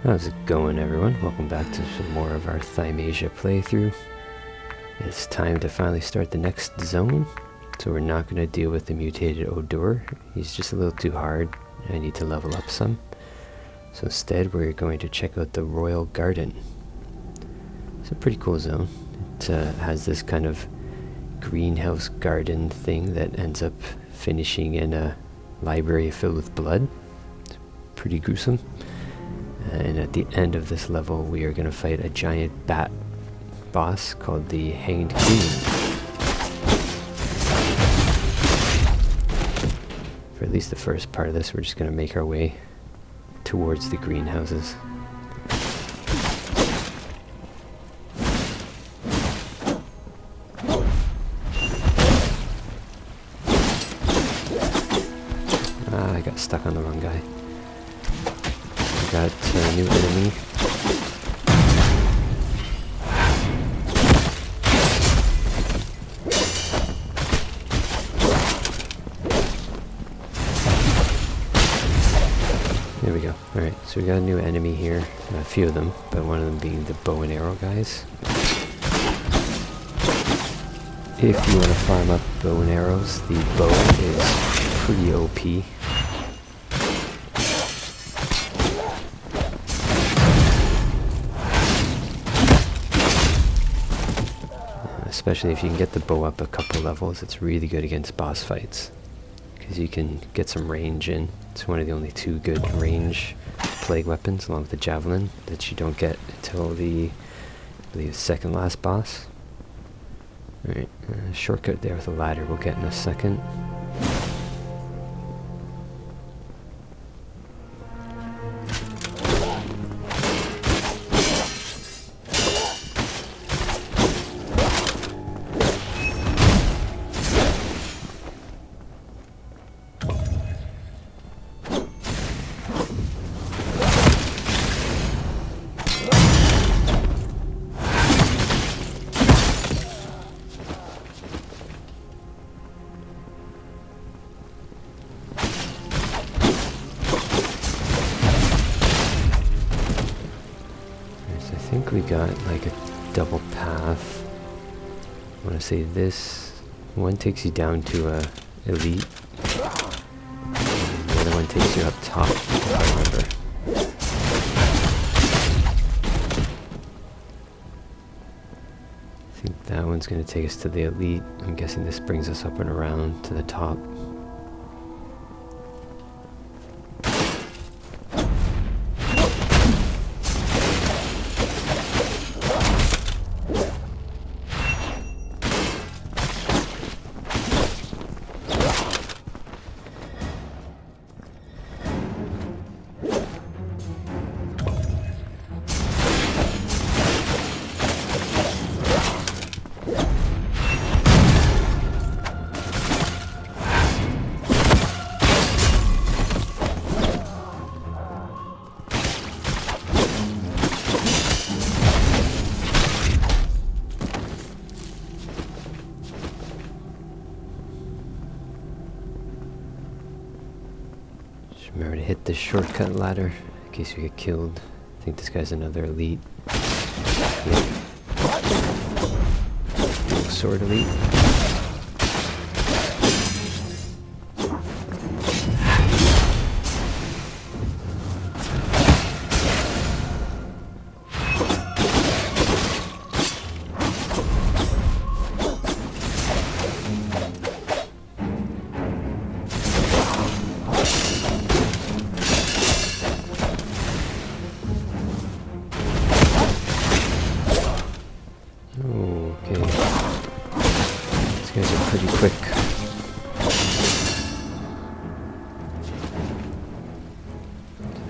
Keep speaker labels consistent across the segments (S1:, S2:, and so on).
S1: How's it going, everyone? Welcome back to some more of our Thymesia playthrough. It's time to finally start the next zone, so we're not going to deal with the mutated Odor. He's just a little too hard. I need to level up some. So instead we're going to check out the Royal Garden. It's a pretty cool zone. It has this kind of greenhouse garden thing that ends up finishing in a library filled with blood. It's pretty gruesome. And at the end of this level we are going to fight a giant bat boss called the Hanged Queen. For at least the first part of this, we're just going to make our way towards the greenhouses. I got stuck on the wrong guy. We got a new enemy. There we go. Alright, so we got a new enemy here. A few of them, but one of them being the bow and arrow guys. If you want to farm up bow and arrows, the bow is pretty OP. Especially if you can get the bow up a couple levels, it's really good against boss fights. Because you can get some range in. It's one of the only two good range plague weapons, along with the javelin, that you don't get until the, I believe, second last boss. Alright, shortcut there with a ladder we'll get in a second. I think we got like a double path. I want to say this one takes you down to a elite, and the other one takes you up top, if I remember. I think that one's going to take us to the elite. I'm guessing this brings us up and around to the top. Remember to hit the shortcut ladder in case we get killed. I think this guy's another elite. Yep. Sword elite. These guys are pretty quick.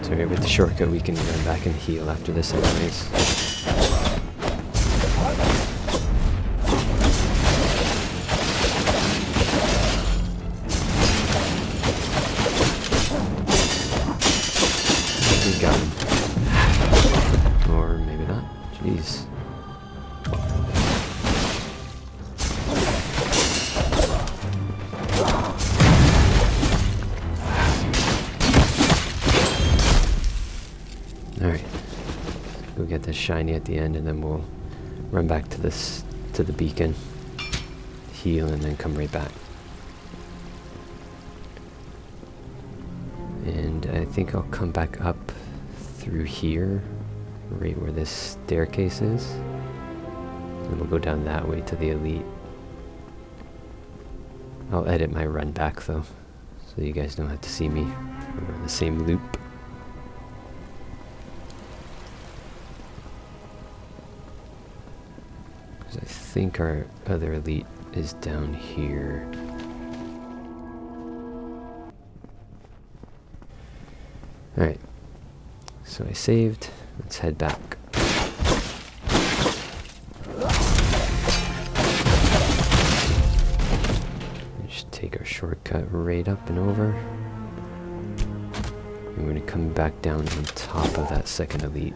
S1: So with the shortcut we can run back and heal after this anyways. We got him. Or maybe not. Jeez. Alright, Go get this shiny at the end, and then we'll run back to the beacon, heal, and then come right back. And I think I'll come back up through here, right where this staircase is. And we'll go down that way to the elite. I'll edit my run back though, so you guys don't have to see me run the same loop. Because I think our other elite is down here. Alright, so I saved. Let's head back. Just take our shortcut right up and over. And we're going to come back down on top of that second elite.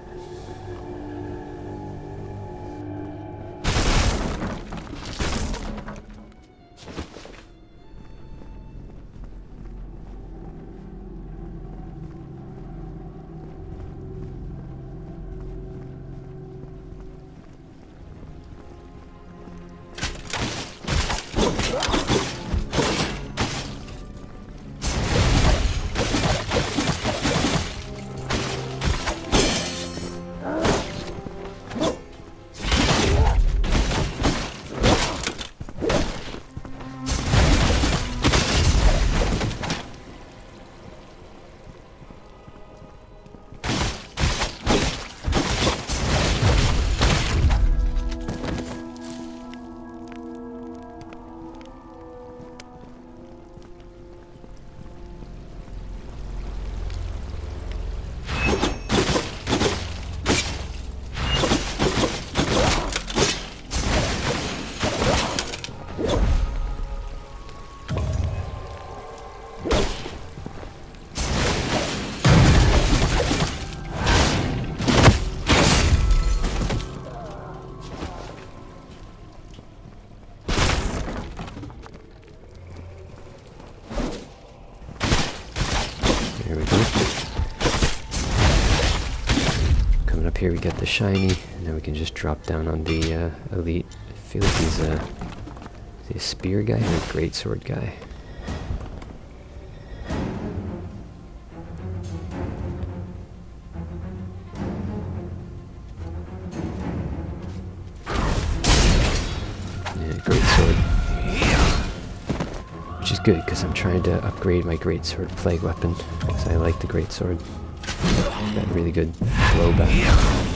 S1: There we go. Coming up here we get the shiny, and then we can just drop down on the elite. I feel like he's a spear guy or a greatsword guy. Yeah, greatsword. Which is good, because I'm trying to upgrade my greatsword plague weapon, because I like the greatsword. Got really good blowback.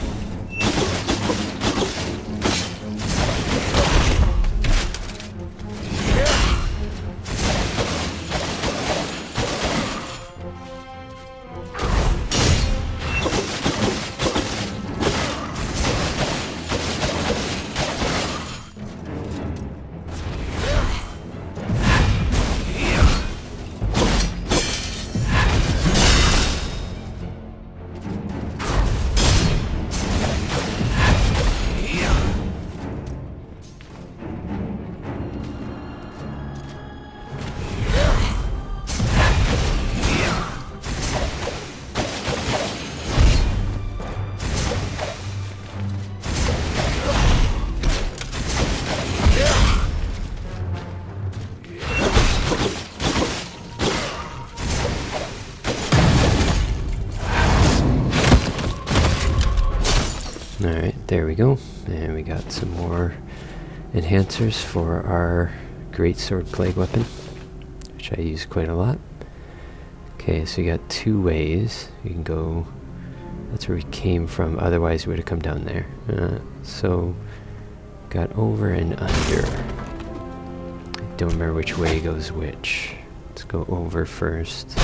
S1: Alright, there we go. And we got some more enhancers for our greatsword plague weapon, which I use quite a lot. Okay, so you got two ways. You can go, that's where we came from, otherwise we would have come down there. So, got over and under. I don't remember which way goes which. Let's go over first.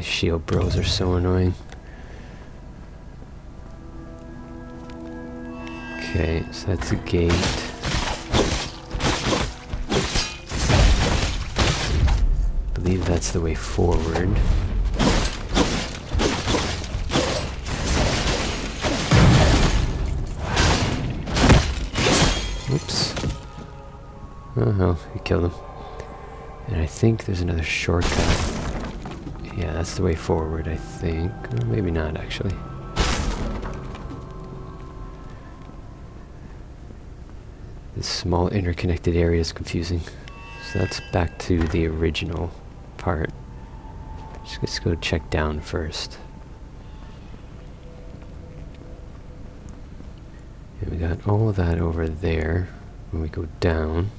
S1: Shield bros are so annoying. Okay, so that's a gate. I believe that's the way forward. Oops. Oh hell, we killed him. And I think there's another shortcut. Yeah, that's the way forward, I think. Or maybe not, actually. This small interconnected area is confusing. So that's back to the original part. Just go check down first. And we got all of that over there. When we go down,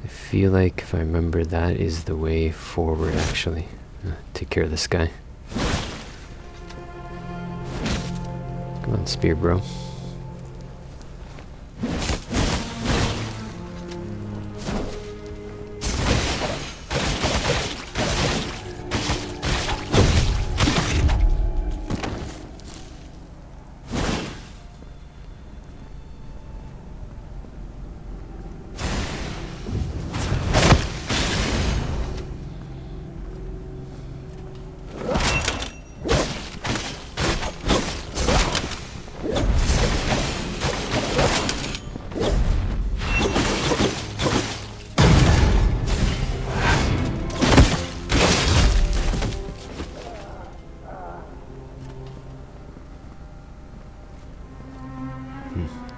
S1: I feel like, if I remember, that is the way forward, actually. Take care of this guy. Come on, spear bro.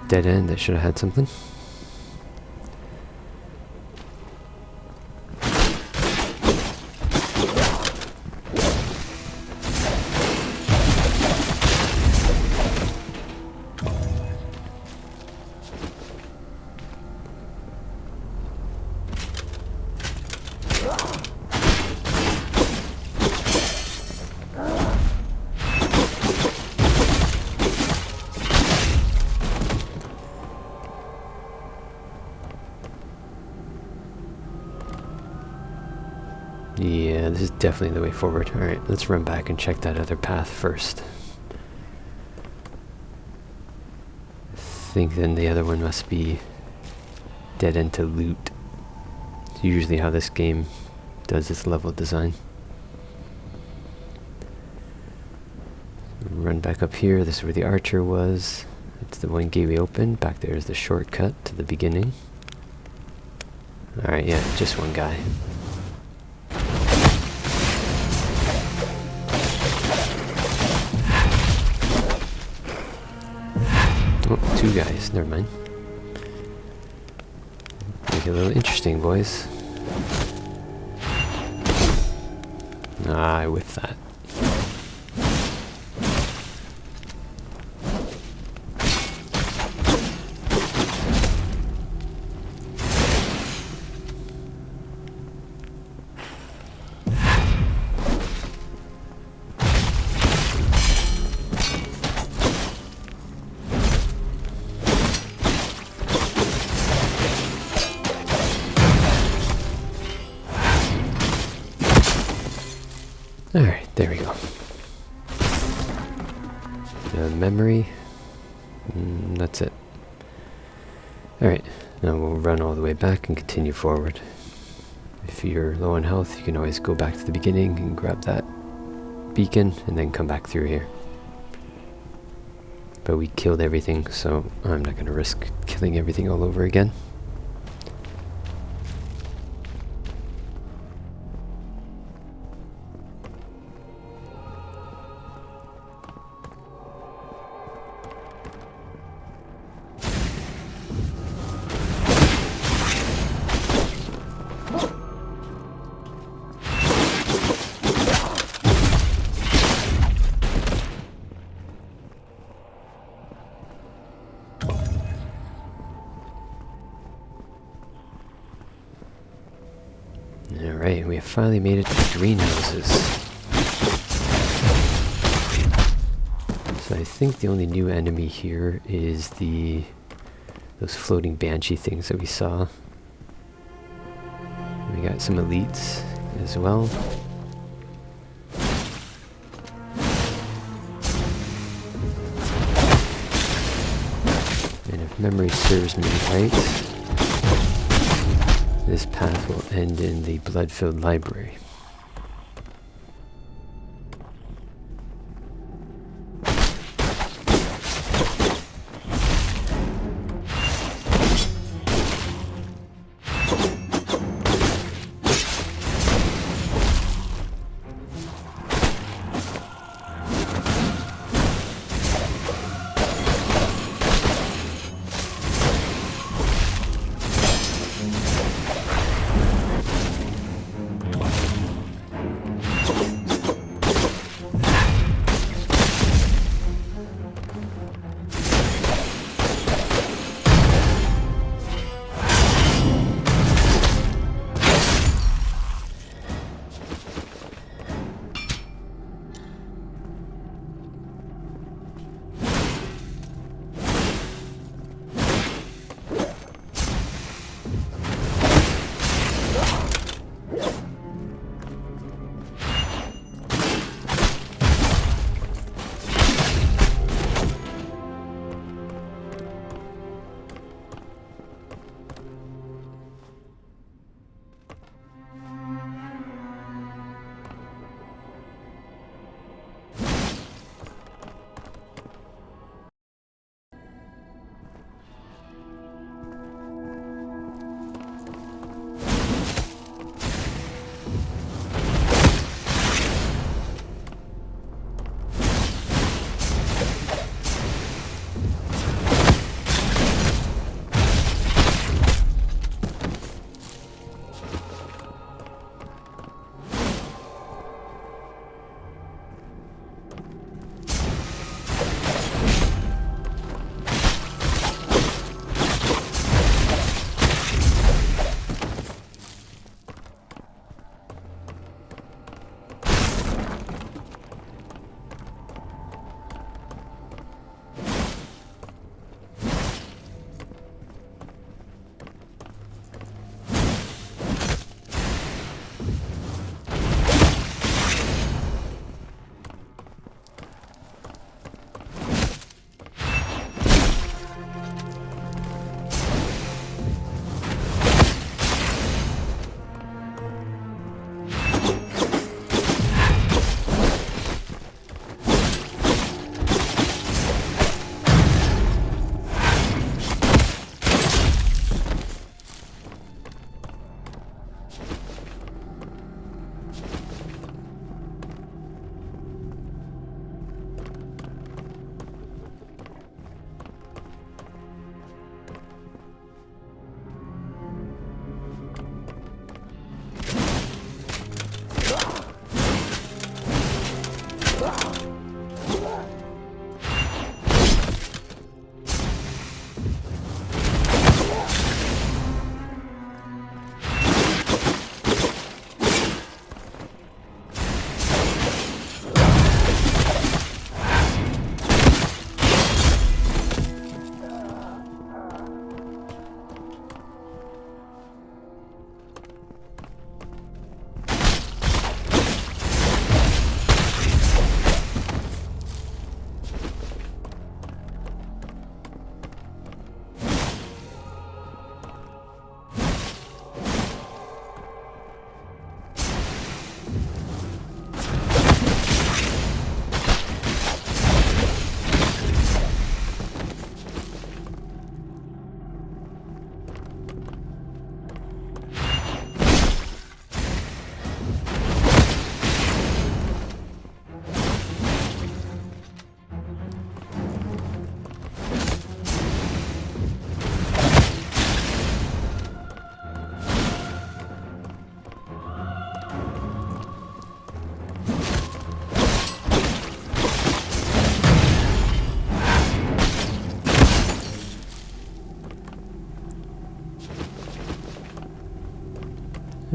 S1: Dead end, that should have had something. Yeah, this is definitely the way forward. Alright, let's run back and check that other path first. I think then the other one must be dead end to loot. It's usually how this game does its level design. Run back up here. This is where the archer was. It's the one gate we opened. Back there is the shortcut to the beginning. Alright, yeah, just one guy. Oh, two guys. Never mind. Make it a little interesting, boys. Ah, I whiffed that. Alright, there we go. Memory. That's it. Alright, now we'll run all the way back and continue forward. If you're low on health, you can always go back to the beginning and grab that beacon and then come back through here. But we killed everything, so I'm not going to risk killing everything all over again. Alright, we have finally made it to the greenhouses. So I think the only new enemy here is those floating banshee things that we saw. We got some elites as well. And if memory serves me right, this path will end in the blood-filled library.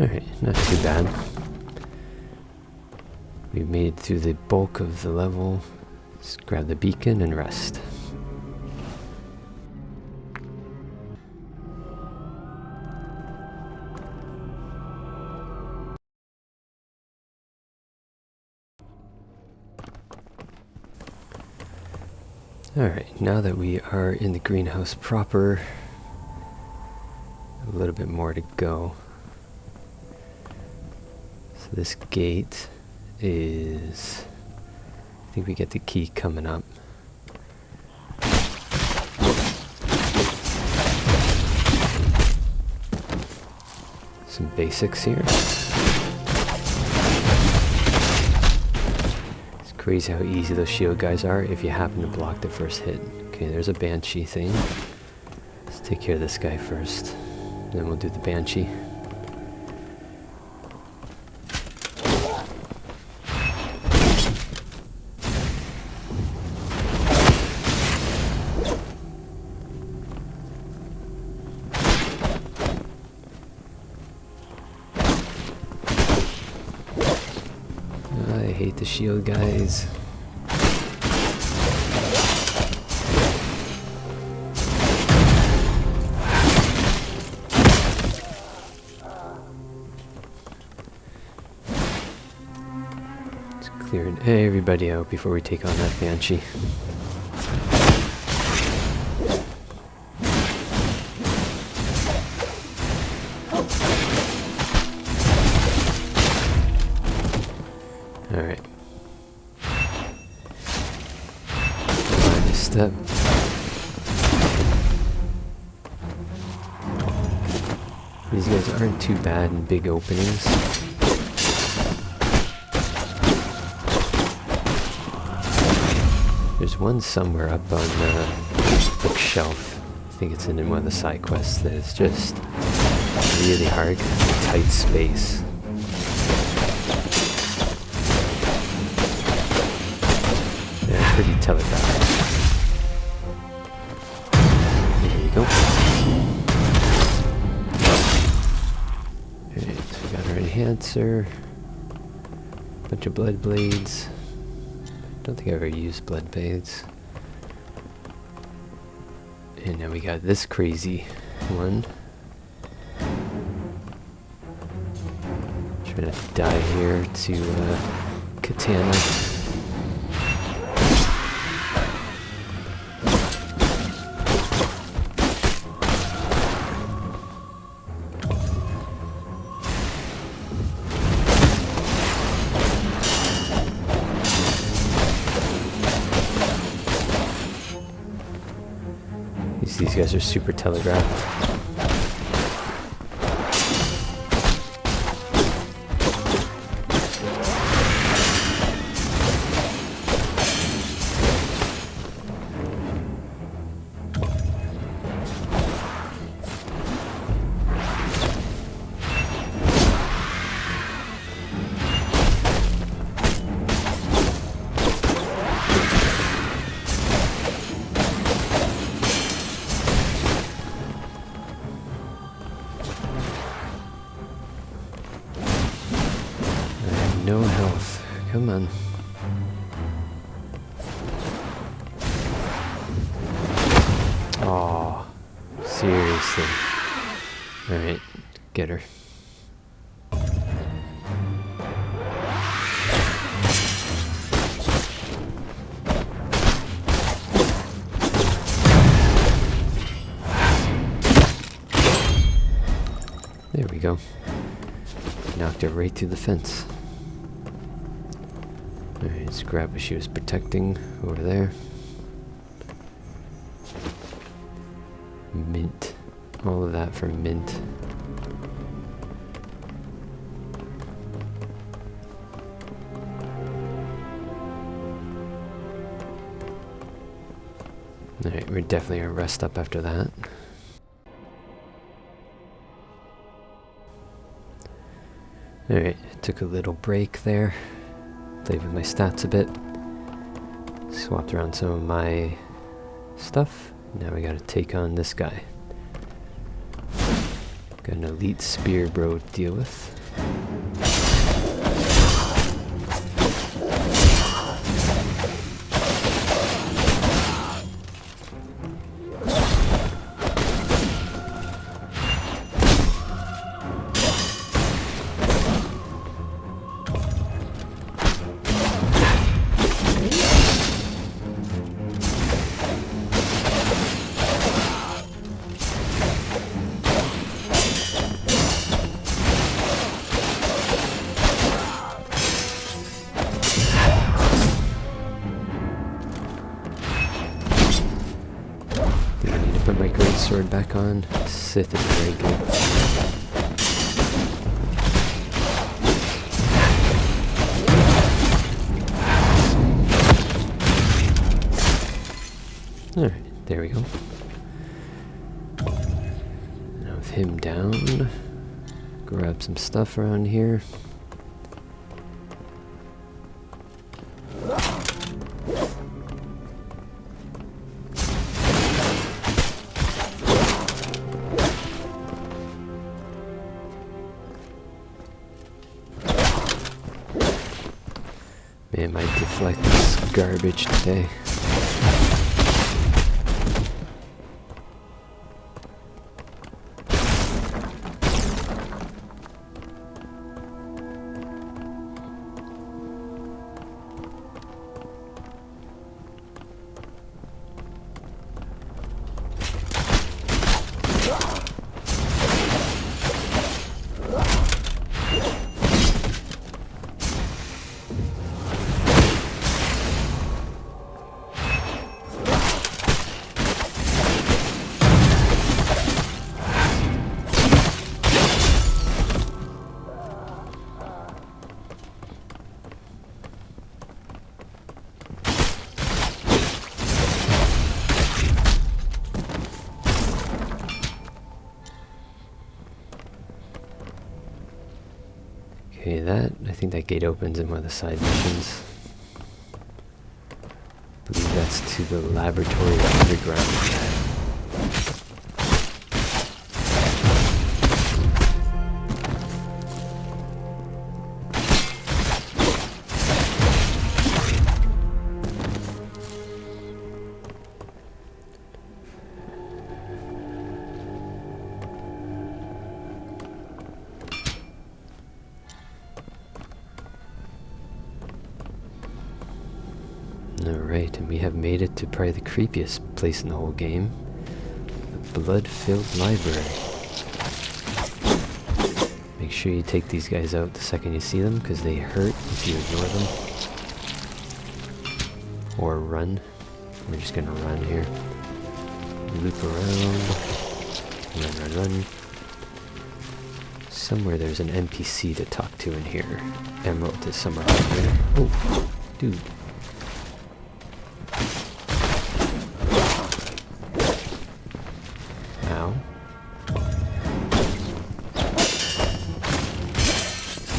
S1: Alright, not too bad. We made it through the bulk of the level. Let's grab the beacon and rest. Alright, now that we are in the greenhouse proper, a little bit more to go. So this gate is, I think we get the key coming up. Some basics here. Crazy how easy those shield guys are if you happen to block the first hit. Okay, there's a banshee thing. Let's take care of this guy first. Then we'll do the banshee. I hate the shield guys. Just clearing everybody out before we take on that banshee. Alright. Step. These guys aren't too bad in big openings. There's one somewhere up on the bookshelf. I think it's in one of the side quests that is just really hard because it's a tight space. Pretty telegraphed. There you go. Alright, so we got our enhancer. Bunch of blood blades. Don't think I've ever used blood blades. And now we got this crazy one. Trying to die here to katana. These guys are super telegraphed. No health. Come on. Oh, seriously. Alright, get her. There we go. Knocked her right through the fence. Alright, let's grab what she was protecting over there. Mint. All of that for mint. Alright, we're definitely gonna rest up after that. Alright, took a little break there. Played with my stats a bit. Swapped around some of my stuff. Now we gotta take on this guy. Got an elite spear bro to deal with. Put my great sword back on. Sith is very good. Alright, there we go. Now with him down, grab some stuff around here. Man, might deflect this garbage today. Okay, I think that gate opens in one of the side missions. I believe that's to the laboratory underground. Alright, and we have made it to probably the creepiest place in the whole game. The blood-filled library. Make sure you take these guys out the second you see them, because they hurt if you ignore them. Or run. We're just gonna run here. Loop around. Run. Somewhere there's an NPC to talk to in here. Emerald is somewhere out there. Oh, dude. Ow.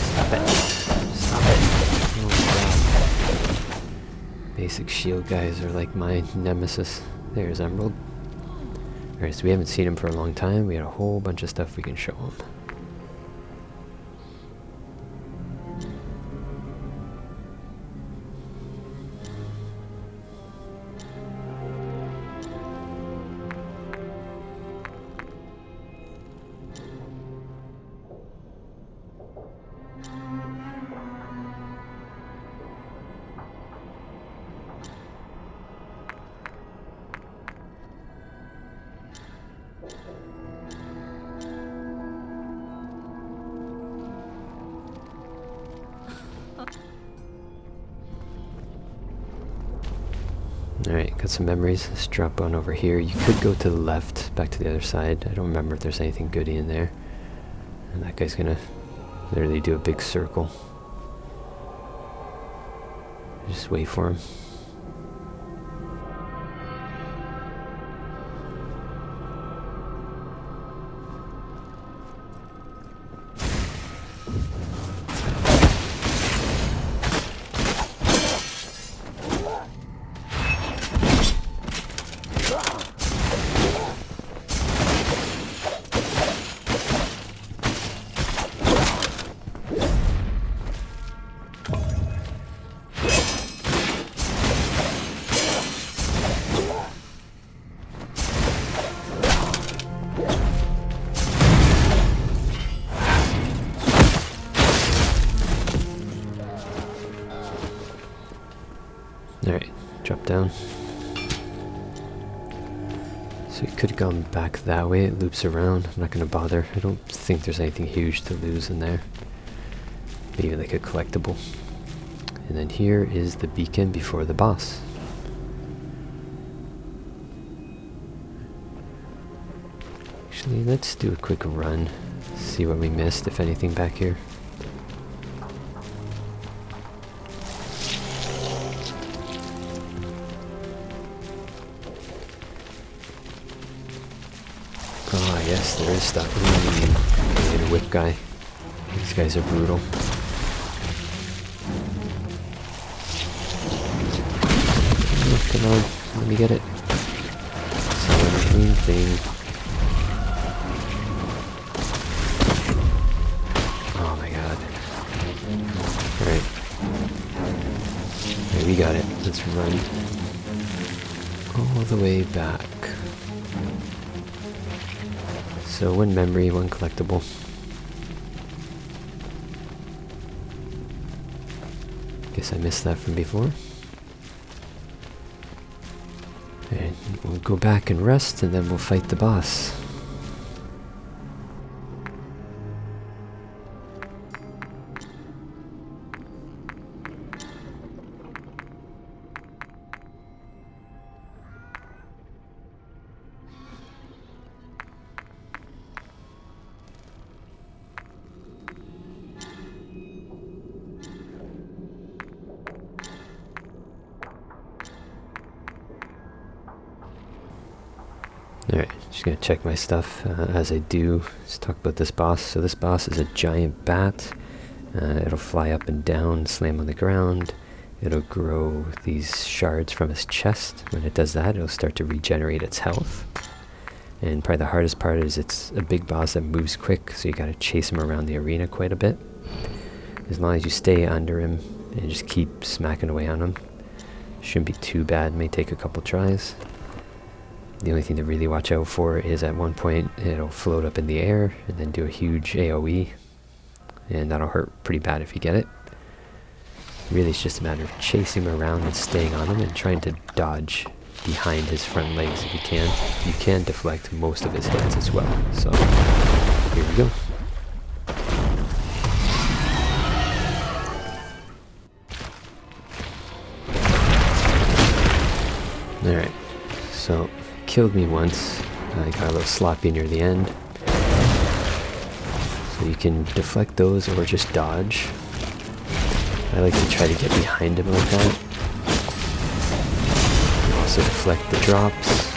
S1: Stop it. Stop it. Oh god. Basic shield guys are like my nemesis. There's Emerald. Alright, so we haven't seen him for a long time. We got a whole bunch of stuff we can show him. Alright, got some memories. Let's drop on over here. You could go to the left, back to the other side. I don't remember if there's anything goody in there. And that guy's gonna literally do a big circle. Just wait for him. drop down. So we could have gone back that way. It loops around. I'm not going to bother. I don't think there's anything huge to lose in there. Maybe like a collectible. And then here is the beacon before the boss. Actually, let's do a quick run. See what we missed, if anything, back here. Ah, yes, there is stuff. Ooh, a whip guy. These guys are brutal. Oh, come on, let me get it. Some green thing. Oh my god. Alright. Okay, we got it. Let's run all the way back. So one memory, one collectible. Guess I missed that from before. And we'll go back and rest, and then we'll fight the boss. Alright, just gonna check my stuff as I do. Let's talk about this boss. So this boss is a giant bat. It'll fly up and down, slam on the ground. It'll grow these shards from its chest. When it does that, it'll start to regenerate its health. And probably the hardest part is it's a big boss that moves quick, so you gotta chase him around the arena quite a bit. As long as you stay under him and just keep smacking away on him, shouldn't be too bad. May take a couple tries. The only thing to really watch out for is at one point it'll float up in the air and then do a huge AoE, and that'll hurt pretty bad if you get it. Really, it's just a matter of chasing him around and staying on him and trying to dodge behind his front legs if you can. You can deflect most of his hits as well. So here we go. Alright, so killed me once. I got a little sloppy near the end. So you can deflect those or just dodge. I like to try to get behind him like that. You also deflect the drops.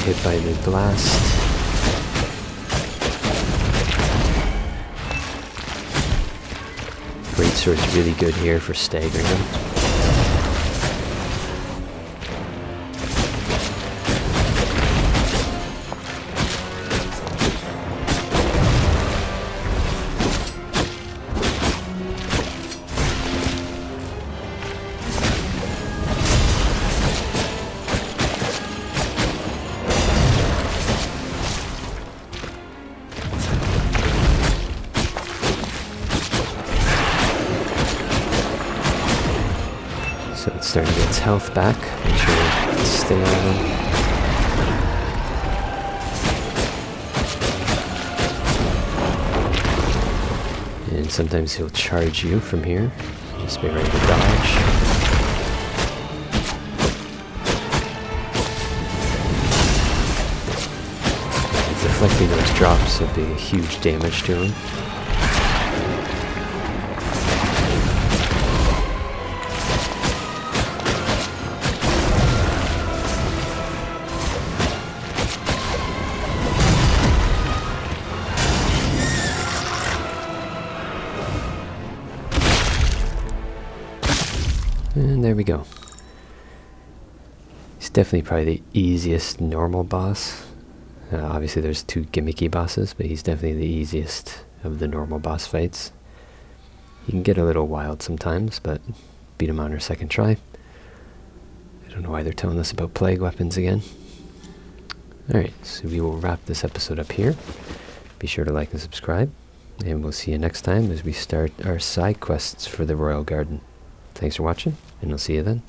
S1: Hit by the blast. Greatsword's really good here for staggering them. So it's starting to get its health back. Make sure to stay on them. And sometimes he'll charge you from here. Just be ready to dodge. Deflecting those drops will be huge damage to him. And there we go. He's definitely probably the easiest normal boss. Obviously there's two gimmicky bosses, but he's definitely the easiest of the normal boss fights. He can get a little wild sometimes, but beat him on our second try. don't know why they're telling us about plague weapons again. Alright, so we will wrap this episode up here. Be sure to like and subscribe, and we'll see you next time as we start our side quests for the Royal Garden. Thanks for watching, and I'll see you then.